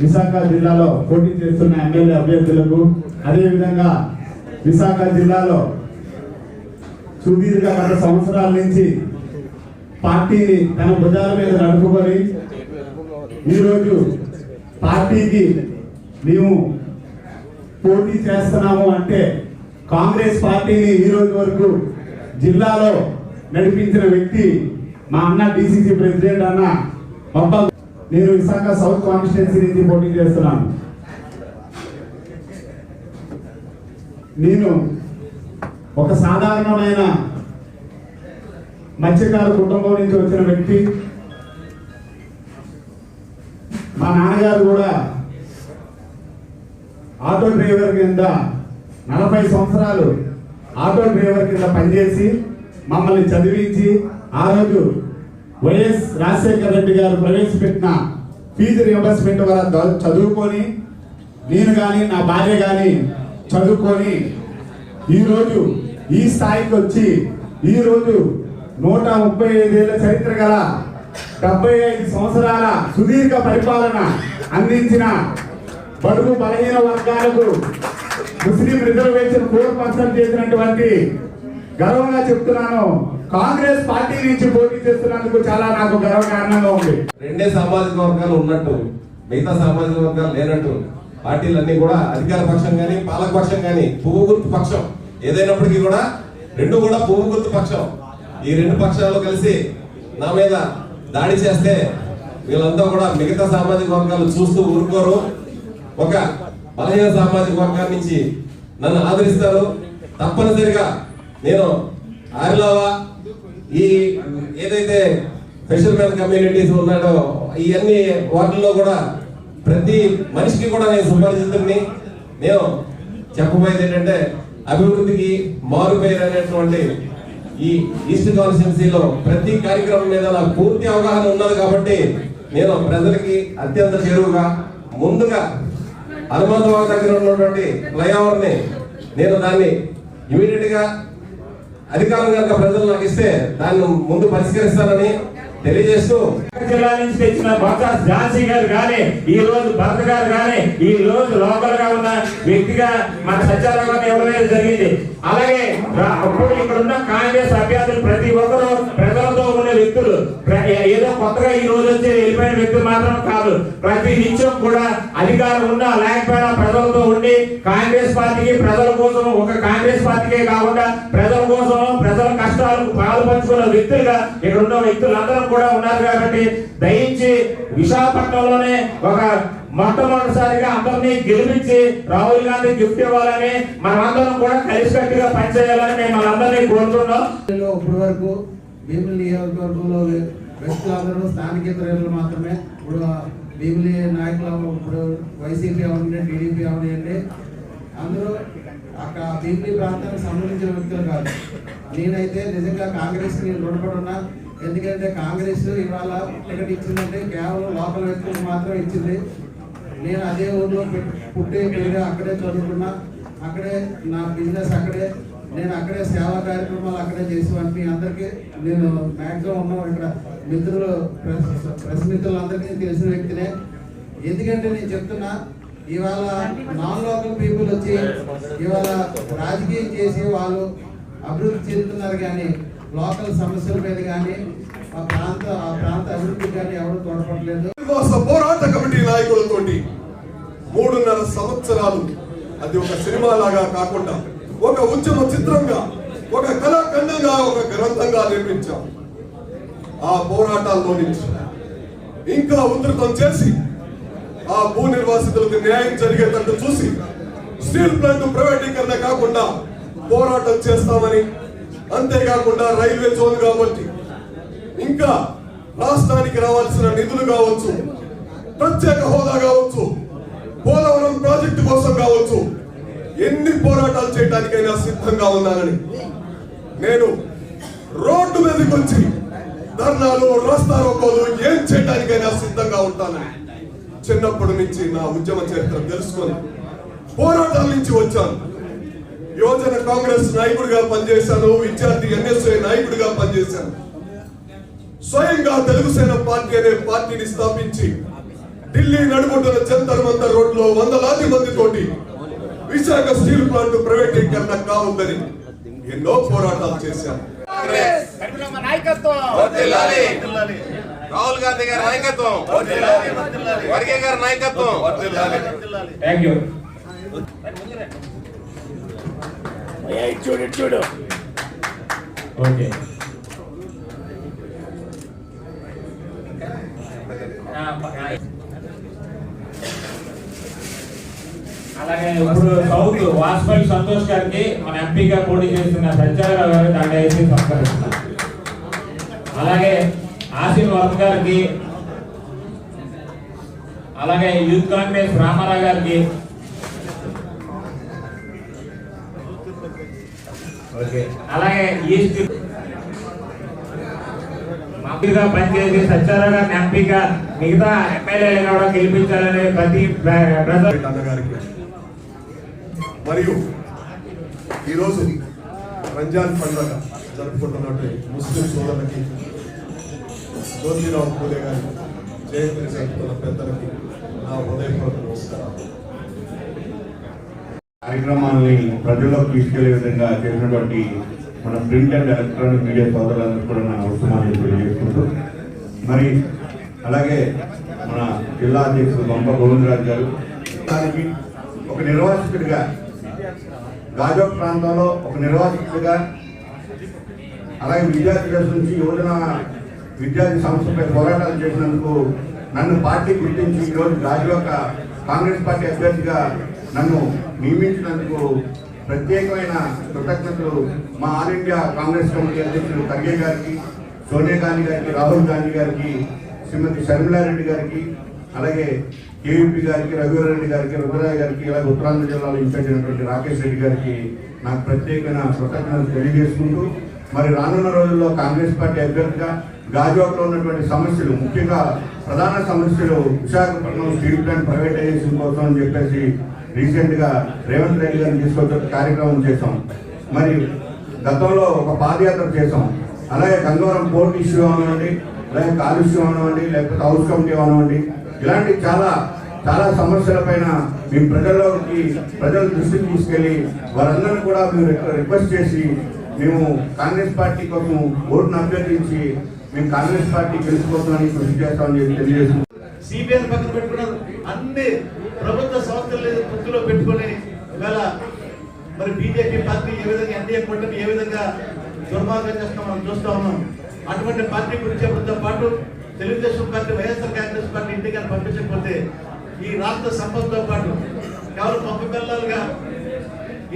విశాఖ జిల్లాలో పోటీ చేస్తున్న ఎమ్మెల్యే అభ్యర్థులకు, అదేవిధంగా విశాఖ జిల్లాలో సుదీర్ఘ గత సంవత్సరాల నుంచి పార్టీని తన భుజాల మీద నడుపుకొని ఈరోజు పార్టీకి మేము పోటీ చేస్తున్నాము అంటే కాంగ్రెస్ పార్టీని ఈ రోజు వరకు జిల్లాలో నడిపించిన వ్యక్తి మా అన్న డిసిసి ప్రెసిడెంట్ అన్న పప్ప. నేను విశాఖ సౌత్ కాన్స్టిట్యున్సీ నుంచి పోటీ చేస్తున్నాను. నేను ఒక సాధారణమైన మత్స్యకారు కుటుంబం నుంచి వచ్చిన వ్యక్తి. మా నాన్నగారు కూడా ఆటో డ్రైవర్ కింద 40 సంవత్సరాలు ఆటో డ్రైవర్ కింద పనిచేసి మమ్మల్ని చదివించి ఆ రోజు వైఎస్ రాజశేఖర రెడ్డి గారు ప్రవేశపెట్టిన ఫీజు రియంబర్స్మెంట్ వల్ల చదువుకొని నేను కానీ నా భార్య కానీ చదువుకొని ఈరోజు ఈ స్థాయికి వచ్చి ఈరోజు 135 ఏళ్ల చరిత్ర గల 75 సంవత్సరాల సుదీర్ఘ పరిపాలన అందించిన బడుగు బలహీన వర్గాలకు ముస్లిం రిజర్వేషన్ 4% చేసినటువంటి గర్వంగా చెప్తున్నాను. కాంగ్రెస్ పార్టీ నుంచి పోటీ చేస్తున్నందుకు చాలా నాకు గర్వకారణంగా ఉంది. రెండే సామాజిక వర్గాలు ఉన్నట్టు మిగతా సామాజిక వర్గాలు లేనట్టు పార్టీలన్నీ కూడా అధికార పక్షం కానీ పాలక పక్షం కానీ పువ్వు గుర్తు పక్షం ఏదైనప్పటికీ కూడా రెండు కూడా పువ్వు గుర్తు పక్షం. ఈ రెండు పక్షాలు కలిసి నా మీద దాడి చేస్తే వీళ్ళంతా కూడా మిగతా సామాజిక వర్గాలు చూస్తూ ఊరుకోరు. ఒక బలహీన సామాజిక వర్గాల నుంచి నన్ను ఆదరిస్తారు. తప్పనిసరిగా నేను ఆరిలావా ఈ ఏదైతే స్పెషల్ మ్యాన్ కమ్యూనిటీస్ ఉన్నాడో ఇవన్నీ వాటిల్లో కూడా ప్రతి మనిషికి కూడా నేను సుపరిచితుడిని. నేను చెప్పబోయేది ఏంటంటే అభివృద్ధికి మారుపేరు అనేటువంటి ఈ ఈస్ట్ కాన్స్టిట్యున్సీలో ప్రతి కార్యక్రమం మీద నాకు పూర్తి అవగాహన ఉన్నది కాబట్టి నేను ప్రజలకి అత్యంత చేరువుగా ముందుగా హనుమంతవాడ దగ్గర ఉన్నటువంటి ఫ్లైఓవర్ ని నేను దాన్ని ఇమీడియట్ గా అధికారం కనుక ప్రజలు నాకు ఇస్తే దాన్ని ముందు పరిష్కరిస్తానని తెలియజేస్తూ జిల్లా నుంచి తెచ్చిన బొత్స ఝాన్సీ గారు కానీ ఈ రోజు భరత్ గారు కానీ ఈ రోజు లోకల్ గా ఉన్న వ్యక్తిగా మన సత్యారావు ఇవ్వడం జరిగింది. అలాగే అప్పుడు ఇక్కడ ఉన్న కాంగ్రెస్ అభ్యర్థులు ప్రతి ఒక్కరు ప్రజలతో ఉన్న వ్యక్తులు, ఏదో కొత్తగా ఈ రోజు వచ్చి వెళ్ళిపోయిన వ్యక్తులు మాత్రం కాదు. ప్రతి నిత్యం కూడా అధికారం ఉన్నా లేకపోయినా ప్రజలతో ఉండి కాంగ్రెస్ పార్టీకి ప్రజల కోసం, ఒక కాంగ్రెస్ పార్టీకే కాకుండా ప్రజల కోసం ప్రజల కష్టాలకు పాలు పంచుకున్న వ్యక్తులుగా ఇక్కడ ఉన్న వ్యక్తులందరూ కూడా ఉన్నారు. కాబట్టి దయించి విశాఖపట్నంలోనే ఒక మొట్టమొదటిసారిగా అందరినీ గెలిపించి రాహుల్ గాంధీ గిఫ్ట్ ఇవ్వాలని మనమందరం కూడా కలిసికట్టుగా పనిచేయాలని మేము మనందరినీ కోరుతున్నాం. ఇప్పటి వరకు భీమిలి నియోజకవర్గంలో వ్యక్తులందరూ స్థానికేతరులు మాత్రమే. ఇప్పుడు భీమిలి నాయకులు ఇప్పుడు వైసీపీ అవనండి, టీడీపీ అవనండి, అందరూ అక్కడ భీమిలి ప్రాంతానికి సంబంధించిన వ్యక్తులు కాదు. నేనైతే నిజంగా కాంగ్రెస్ ని రుణపడి ఉన్నా. ఎందుకంటే కాంగ్రెస్ ఇవాళ టికెట్ ఇచ్చిందంటే కేవలం లోకల్ వ్యక్తులకు మాత్రం ఇచ్చింది. నేను అదే ఊర్లో పుట్టి పెరిగి అక్కడే చదువుకున్నా, అక్కడే నా బిజినెస్ అక్కడే, నేను అక్కడే సేవా కార్యక్రమాలు అక్కడే చేసేవాడిని. అందరికీ నేను మ్యాక్సిమం ఉన్నాం ఇక్కడ మిత్రులు, ప్రెస్ మిత్రులందరికీ తెలిసిన వ్యక్తినే. ఎందుకంటే నేను చెప్తున్నా, ఇవాళ నాన్ లోకల్ పీపుల్ వచ్చి ఇవాళ రాజకీయం చేసి వాళ్ళు అభివృద్ధి చెందుతున్నారు, కానీ లోకల్ సమస్యల మీద కానీ ఆ ప్రాంత అభివృద్ధి కానీ ఎవరు తోడ్పడలేదు. పోరాట కమిటీ నాయకులతో 3.5 సంవత్సరాలు అది ఒక సినిమా లాగా కాకుండా ఒక ఉద్యమ చిత్రంగా, ఒక కళాఖండంగా, ఒక గ్రంథంగా నిర్మించాం. ఆ పోరాటాల్లో నుంచి ఇంకా ఉధృతం చేసి ఆ భూ నిర్వాసితులకు న్యాయం జరిగేటట్టు చూసి స్టీల్ ప్లాంట్ ప్రైవేటీకరణ కాకుండా పోరాటం చేస్తామని, అంతేకాకుండా రైల్వే జోన్ కాబట్టి ఇంకా రాష్ట్రానికి రావాల్సిన నిధులు కావచ్చు, ప్రత్యేక హోదా కావచ్చు, పోలవరం ప్రాజెక్టు కోసం కావచ్చు, ఎన్ని పోరాటాలు చేయడానికైనా సిద్ధంగా ఉన్నానని, నేను రోడ్డు మీదకి వచ్చి ధర్నాలు, రాస్తారోకోలు ఏం చేయడానికైనా సిద్ధంగా ఉంటానని చిన్నప్పటి నుంచి నా ఉద్యమ చరిత్ర తెలుసుకొని పోరాటాల నుంచి వచ్చాను. యువజన కాంగ్రెస్ నాయకుడిగా పనిచేశాను, విద్యార్థి ఎన్ఎస్ఐ నాయకుడిగా పనిచేశాను. స్వయంగా తెలుగుసేన పార్టీ అనే పార్టీని స్థాపించి ఢిల్లీ నడుముతున్న జంతర్ మంతర్ రోడ్లో వందలాది మందితోటి విశాఖ స్టీల్ ప్లాంట్ ప్రైవేటీకరణ కావుందని ఎన్నో పోరాటాలు చేశారు. రాహుల్ గాంధీ గారి నాయకత్వం, వర్గే గారి నాయకత్వం. Thank you. చూడు ఓకే. అలాగే ఇప్పుడు సౌత్ వాజ్పేయి సంతోష్ గారికి మన ఎంపీగా పోటీ చేస్తున్న సత్యారావు గారు దాంట్లో వేసి సంస్కరిస్తున్నారు. అలాగే ఆసిఫ్ వర్మ గారికి, అలాగే యూత్ కాంగ్రెస్ రామారావు గారికి, ఓకే, అలాగే ఈస్ట్ మంత్రిగా పనిచేసి సత్యారావు గారిని ఎంపీగా మిగతా ఎమ్మెల్యేలు కూడా గెలిపించాలనే ప్రతి అన్నగారికి మరియు ఈరోజు రంజాన్ పండుగ జరుపుకుంటున్నట్టు ముస్లిం సోదరులకి, జ్యోతిరావు పూలే గారి జయంతిని జరుపుతున్న పెద్దలకి నా హృదయపూర్వక నమస్కారాలు. కార్యక్రమాన్ని ప్రజల్లోకి తీసుకెళ్లే విధంగా చేసినటువంటి మన ప్రింట్ అండ్ ఎలక్ట్రానిక్ మీడియా సోదరులందరూ కూడా నా అవసరాన్ని తెలియజేసుకుంటూ, మరి అలాగే మన జిల్లా అధ్యక్షుడు బొంప గోవిందరాజు గారు దానికి ఒక నిర్వాసితుడిగా, గాజో ప్రాంతంలో ఒక నిర్వాసితుడిగా, అలాగే విద్యార్థి దశ నుంచి యువజన విద్యార్థి సంస్థపై పోరాటాలు చేసినందుకు నన్ను పార్టీ గుర్తించి ఈరోజు గాజువాక కాంగ్రెస్ పార్టీ అభ్యర్థిగా నన్ను నియమించినందుకు ప్రత్యేకమైన కృతజ్ఞతలు మా ఆల్ ఇండియా కాంగ్రెస్ కమిటీ అధ్యక్షులు ఖర్గే గారికి, సోనియా గాంధీ గారికి, రాహుల్ గాంధీ గారికి, శ్రీమతి షర్మిలారెడ్డి గారికి, అలాగే కేవీపీ గారికి, రఘువీరెడ్డి గారికి, రుద్రరాయ్ గారికి, అలాగే ఉత్తరాంధ్ర జిల్లాలో ఇన్ఛార్జ్ అయినటువంటి రాకేష్ రెడ్డి గారికి నాకు ప్రత్యేకమైన కృతజ్ఞతలు తెలియజేసుకుంటూ, మరి రానున్న రోజుల్లో కాంగ్రెస్ పార్టీ అభ్యర్థిగా గాజువాకలో ఉన్నటువంటి సమస్యలు, ముఖ్యంగా ప్రధాన సమస్యలు విశాఖపట్నం స్టీల్ ప్లాంట్ ప్రైవేటైజేషన్ కోసం అని చెప్పేసి రీసెంట్గా రేవంత్ రెడ్డి గారిని తీసుకొచ్చే కార్యక్రమం చేశాం. మరి గతంలో ఒక పాదయాత్ర చేశాం. అలాగే గంగవరం పోర్ట్ ఇష్యూ అవనివ్వండి, అలాగే కాలుష్యం అవనివ్వండి, లేకపోతే హౌస్ కమిటీ అవనివ్వండి, ఇలాంటి చాలా చాలా సమస్యలపైన మేము ప్రజల దృష్టికి తీసుకెళ్ళి వారందరినీ కూడా మేము రిక్వెస్ట్ చేసి మేము కాంగ్రెస్ పార్టీ కోసం ఓటును అభ్యర్థించి మేము కాంగ్రెస్ పార్టీ గెలుచుకోవడానికి కృషి చేస్తామని చెప్పి తెలియజేస్తున్నాం. సిబిఐని పక్కన పెట్టుకున్నారు, అన్ని ప్రభుత్వ సంస్థలు గుర్తులో పెట్టుకొని ఇవాళ మరి బీజేపీ పార్టీ ఏ విధంగా ఎన్డీఏ కూటమి ఏ విధంగా దుర్మార్గం చేస్తాం మనం చూస్తా ఉన్నాం. అటువంటి పార్టీ గురించి చెప్పడంతో పాటు తెలుగుదేశం పార్టీ, వైఎస్ఆర్ కాంగ్రెస్ పార్టీ ఇంటికి పంపించకపోతే ఈ రాష్ట్ర సంపదతో పాటు కేవలం పప్పు పిల్లలుగా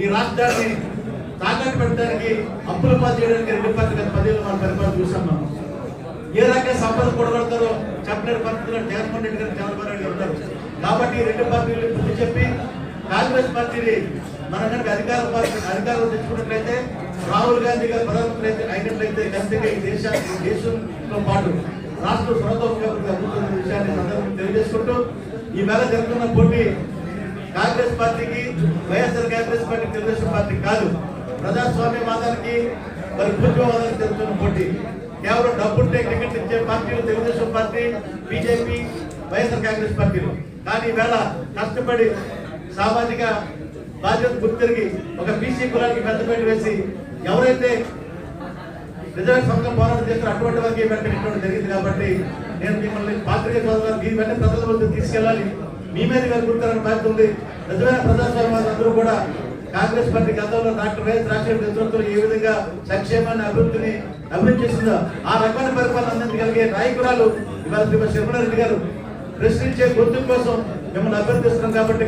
ఈ రాష్ట్రాన్ని తాకట్టు పెట్టడానికి, అప్పులు పాలు చేయడానికి రెండు పార్టీల 10 ఏళ్ళు మన పరిపాలన చూసాం. మనం ఏ రకంగా సంపద కూడగడతారో చెప్పలేని పరిస్థితుల్లో జగన్మోహన్ రెడ్డి గారు, చంద్రబాబు నాయుడు గారు ఉన్నారు. కాబట్టి ఈ రెండు పార్టీలు బుద్ధి చెప్పి కాంగ్రెస్ పార్టీని మన కనుక అధికారం తెచ్చుకున్నట్లయితే, రాహుల్ గాంధీ గారు ప్రధానమంత్రి అయినట్లయితే ఖచ్చితంగా ఈ దేశంతో పాటు రాష్ట్ర స్వతంత్రంగా అభివృద్ధి విషయాన్ని సందర్భంగా తెలియజేసుకుంటూ, ఈ వేళ జరుగుతున్న పోటీ కాంగ్రెస్ పార్టీకి, వైఎస్ఆర్ కాంగ్రెస్ పార్టీ, తెలుగుదేశం పార్టీ కాదు, ప్రజాస్వామ్యవాదానికి మరి పూజ్యవాదానికి జరుగుతున్న పోటీ. కేవలం డబ్బుంటే టికెట్ ఇచ్చే పార్టీలు తెలుగుదేశం పార్టీ, బీజేపీ, వైఎస్ఆర్ కాంగ్రెస్ పార్టీలు. కానీ ఈవేళ కష్టపడి సామాజిక బాధ్యత గుర్తిరిగి ఒక బీసీ కులానికి పెద్దపేట వేసి ఎవరైతే రిజర్వ్ సంఘం పోరాటం చేస్తారో అటువంటి వారికి పెట్టడం జరిగింది. కాబట్టి నేను మిమ్మల్ని పాత్రికేయ సోదరులు దీని వెంటనే ప్రజల వద్దకు తీసుకెళ్ళాలి, మీ మీద గుర్తారని బాధ్యత ఉంది. నిజమైన ప్రజాస్వామ్యం అందరూ కూడా కాంగ్రెస్ పార్టీ గతంలో డాక్టర్ వైఎస్ రాజశేఖర నేతృత్వంలో ఏ విధంగా సంక్షేమాన్ని అభివృద్ధి చేసిందో ఆ రకమైన పరిపాలన అందించగలిగే నాయకురాలు ఇవాళ శ్రీమతి షర్మిలారెడ్డి గారు ప్రశ్నించే గొంతు కోసం మిమ్మల్ని అభ్యర్థిస్తున్నాం. కాబట్టి